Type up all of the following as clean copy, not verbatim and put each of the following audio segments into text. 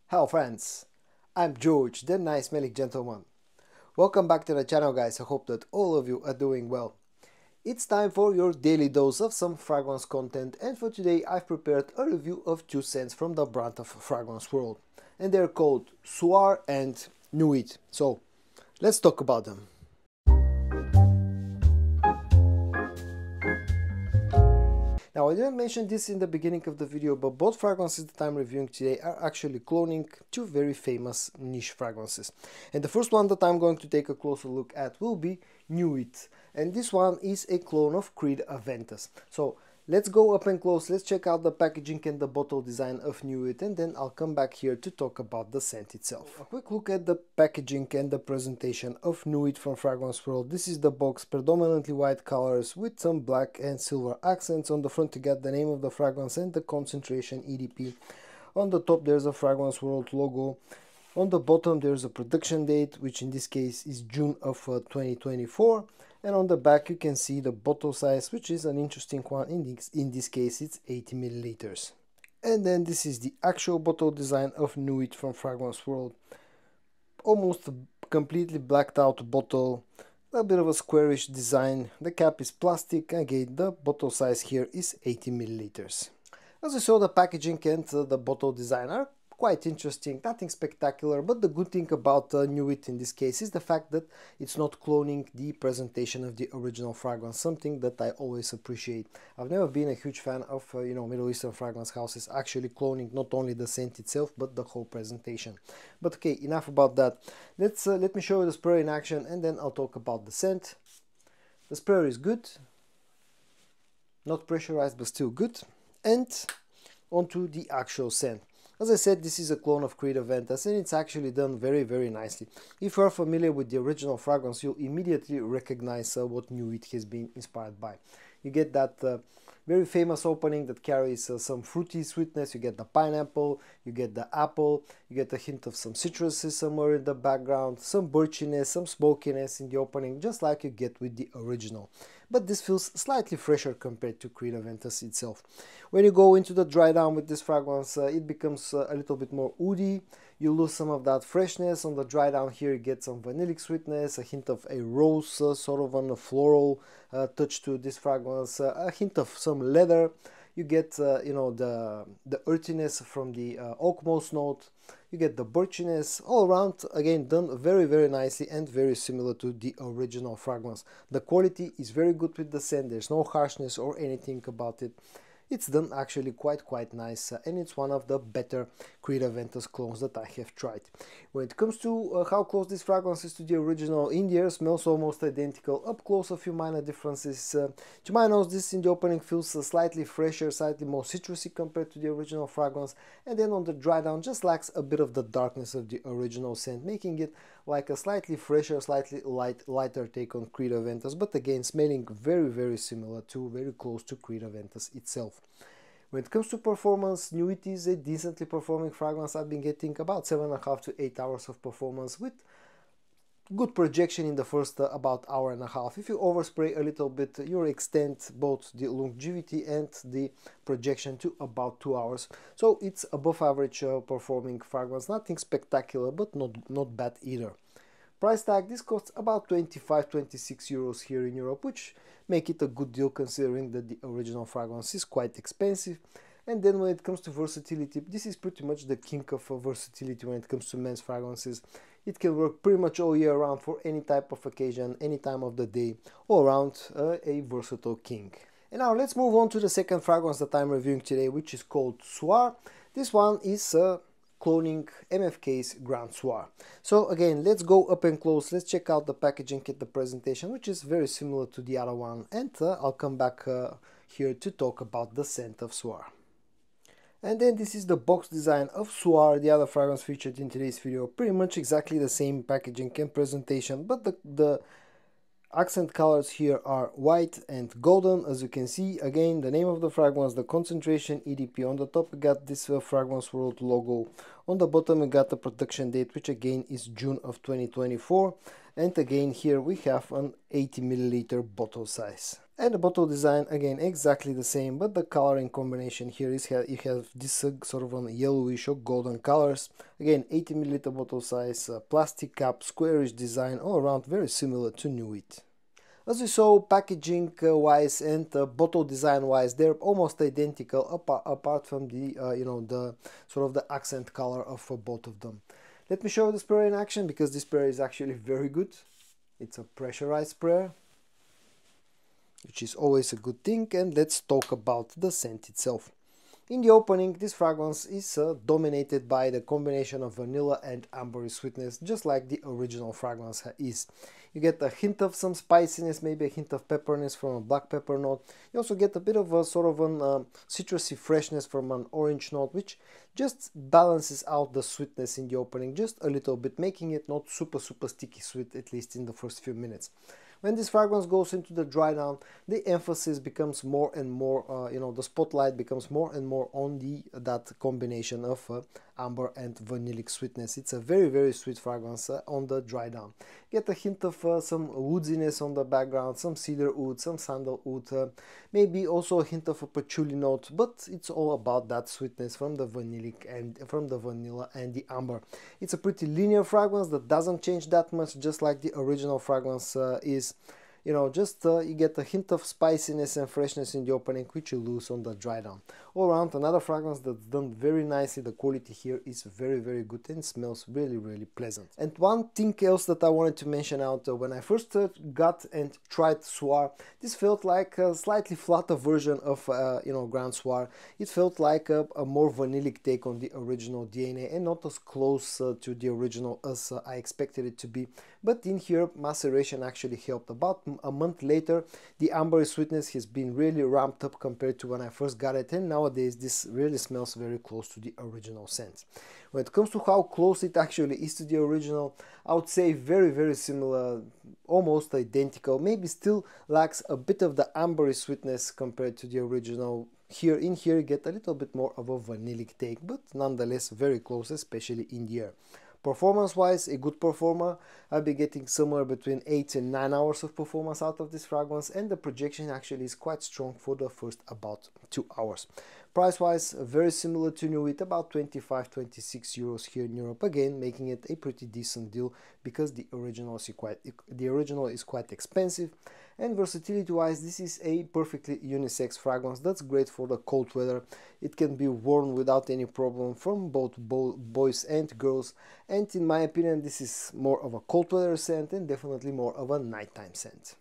Hello friends, I'm George, the nice smelling gentleman. Welcome back to the channel guys, I hope that all of you are doing well. It's time for your daily dose of some fragrance content, and for today I've prepared a review of two scents from the brand of Fragrance World. And they're called Soir and Nuit. So let's talk about them. Now I didn't mention this in the beginning of the video, but both fragrances that I'm reviewing today are actually cloning two very famous niche fragrances. And the first one that I'm going to take a closer look at will be Nuit. And this one is a clone of Creed Aventus. So let's go up and close, let's check out the packaging and the bottle design of Nuit, and then I'll come back here to talk about the scent itself. A quick look at the packaging and the presentation of Nuit from Fragrance World. This is the box, predominantly white colors with some black and silver accents. On the front you get the name of the fragrance and the concentration EDP. On the top there's a Fragrance World logo. On the bottom there's a production date, which in this case is June of 2024. And on the back you can see the bottle size, which is an interesting one. In this case it's 80 milliliters. And then this is the actual bottle design of Nuit from Fragrance World. Almost a completely blacked out bottle, a bit of a squarish design. The cap is plastic. Again, the bottle size here is 80 milliliters. As you saw, the packaging and the bottle design are quite interesting, nothing spectacular, but the good thing about Nuit in this case is the fact that it's not cloning the presentation of the original fragrance, something that I always appreciate. I've never been a huge fan of Middle Eastern fragrance houses actually cloning not only the scent itself but the whole presentation. But okay, enough about that. Let me show you the sprayer in action, and then I'll talk about the scent. The sprayer is good, not pressurized but still good. And onto the actual scent. As I said, this is a clone of Creed Aventus, and it's actually done very nicely. If you are familiar with the original fragrance, you'll immediately recognize what Nuit has been inspired by. You get that very famous opening that carries some fruity sweetness. You get the pineapple, you get the apple, you get a hint of some citruses somewhere in the background, some birchiness, some smokiness in the opening, just like you get with the original. But this feels slightly fresher compared to Creed Aventus itself. When you go into the dry down with this fragrance, it becomes a little bit more woody. You lose some of that freshness. On the dry down here you get some vanillic sweetness, a hint of a rose, sort of on a floral touch to this fragrance, a hint of some leather. You get the earthiness from the oak moss note. You get the birchiness. All around, again, done very nicely and very similar to the original fragrance. The quality is very good with the scent. There's no harshness or anything about it. It's done actually quite nice, and it's one of the better Creed Aventus clones that I have tried. When it comes to how close this fragrance is to the original, in the air smells almost identical. Up close, a few minor differences. To my nose, this in the opening feels slightly fresher, slightly more citrusy compared to the original fragrance, and then on the dry down just lacks a bit of the darkness of the original scent, making it like a slightly fresher, slightly lighter take on Creed Aventus, but again smelling very similar to, very close to Creed Aventus itself. When it comes to performance, Nuit is a decently performing fragrance. I've been getting about 7.5 to 8 hours of performance with good projection in the first about hour and a half. If you overspray a little bit, you extend both the longevity and the projection to about 2 hours. So it's above average performing fragrance, nothing spectacular but not bad either. Price tag, this costs about 25-26 euros here in Europe, which make it a good deal considering that the original fragrance is quite expensive. And then when it comes to versatility, this is pretty much the king of versatility when it comes to men's fragrances. It can work pretty much all year round for any type of occasion, any time of the day, all around a versatile king. And now let's move on to the second fragrance that I'm reviewing today, which is called Soir. This one is cloning MFK's Grand Soir. So again, let's go up and close, let's check out the packaging and the presentation, which is very similar to the other one, and I'll come back here to talk about the scent of Soir. And then this is the box design of Soir, the other fragrance featured in today's video. Pretty much exactly the same packaging and presentation, but the accent colors here are white and golden. As you can see, again, the name of the fragrance, the concentration EDP. On the top we got this Fragrance World logo. On the bottom we got the production date, which again is June of 2024. And again here we have an 80 milliliter bottle size. And the bottle design, again, exactly the same, but the coloring combination here is you have this sort of a yellowish or golden colors. Again, 80 milliliter bottle size, plastic cap, squarish design, all around very similar to Nuit. As we saw, packaging wise and bottle design wise, they're almost identical apart from the the sort of the accent color of both of them. Let me show you the sprayer in action, because this sprayer is actually very good. It's a pressurized sprayer, which is always a good thing, and let's talk about the scent itself. In the opening, this fragrance is dominated by the combination of vanilla and ambery sweetness, just like the original fragrance is. You get a hint of some spiciness, maybe a hint of pepperiness from a black pepper note. You also get a bit of a sort of an citrusy freshness from an orange note, which just balances out the sweetness in the opening just a little bit, making it not super sticky sweet, at least in the first few minutes. When this fragrance goes into the dry down, the emphasis becomes more and more, the spotlight becomes more and more on that combination of amber and vanillic sweetness. It's a very sweet fragrance on the dry down. Get a hint of some woodiness on the background, some cedar wood, some sandalwood, maybe also a hint of a patchouli note, but it's all about that sweetness from the vanillic and from the vanilla and the amber. It's a pretty linear fragrance that doesn't change that much, just like the original fragrance is. You get a hint of spiciness and freshness in the opening, which you lose on the dry down. All around, another fragrance that's done very nicely. The quality here is very good and smells really pleasant. And one thing else that I wanted to mention out, when I first got and tried Soir, this felt like a slightly flatter version of Grand Soir. It felt like a more vanillic take on the original DNA, and not as close to the original as I expected it to be. But in here, maceration actually helped. About a month later, the ambery sweetness has been really ramped up compared to when I first got it, and nowadays this really smells very close to the original scent. When it comes to how close it actually is to the original, I would say very similar, almost identical. Maybe still lacks a bit of the ambery sweetness compared to the original. Here you get a little bit more of a vanillic take, but nonetheless very close, especially in the air. Performance wise, a good performer. I'll be getting somewhere between 8 and 9 hours of performance out of this fragrance, and the projection actually is quite strong for the first about 2 hours. Price wise, very similar to Nuit, about 25-26 euros here in Europe, again making it a pretty decent deal, because the original is quite expensive. And versatility wise, this is a perfectly unisex fragrance that's great for the cold weather. It can be worn without any problem from both boys and girls, and in my opinion this is more of a cold weather scent and definitely more of a nighttime scent.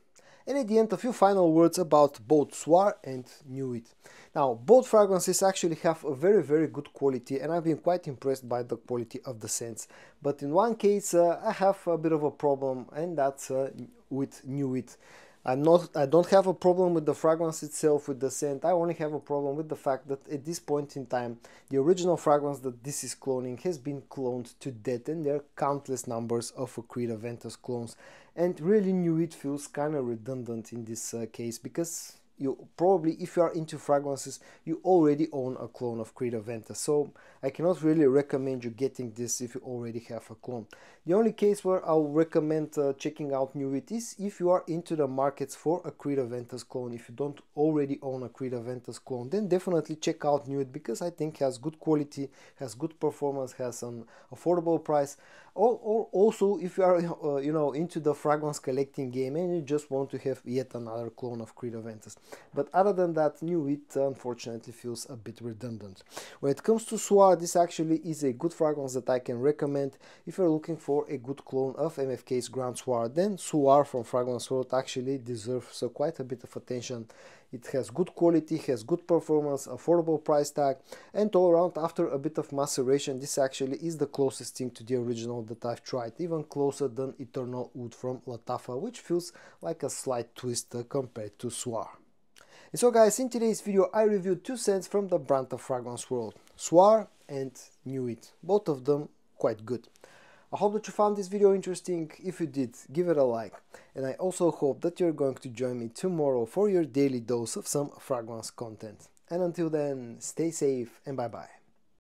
And at the end, a few final words about both Soir and Nuit. Now, both fragrances actually have a very good quality, and I've been quite impressed by the quality of the scents. But in one case, I have a bit of a problem, and that's with Nuit. I don't have a problem with the fragrance itself, with the scent. I only have a problem with the fact that at this point in time, the original fragrance that this is cloning has been cloned to death, and there are countless numbers of Nuit and Aventus clones. And really, Nuit feels kind of redundant in this case, because you probably, if you are into fragrances, you already own a clone of Nuit and Aventus. So I cannot really recommend you getting this if you already have a clone. The only case where I'll recommend checking out Nuit is if you are into the markets for a Nuit and Aventus clone. If you don't already own a Nuit and Aventus clone, then definitely check out Nuit, because I think it has good quality, has good performance, has an affordable price. Or also, if you are into the fragrance collecting game and you just want to have yet another clone of Nuit and Aventus. But other than that, Nuit unfortunately feels a bit redundant. When it comes to Soir, this actually is a good fragrance that I can recommend if you're looking for a good clone of MFK's Grand Soir. Then Soir from Fragrance World actually deserves quite a bit of attention. It has good quality, has good performance, affordable price tag, and all around, after a bit of maceration, this actually is the closest thing to the original that I've tried, even closer than Eternal Oud from Lattafa, which feels like a slight twist compared to Soir. And so guys, in today's video I reviewed two scents from the brand of Fragrance World, Soir and Nuit, both of them quite good. I hope that you found this video interesting. If you did, give it a like, and I also hope that you're going to join me tomorrow for your daily dose of some fragrance content. And until then, stay safe and bye bye.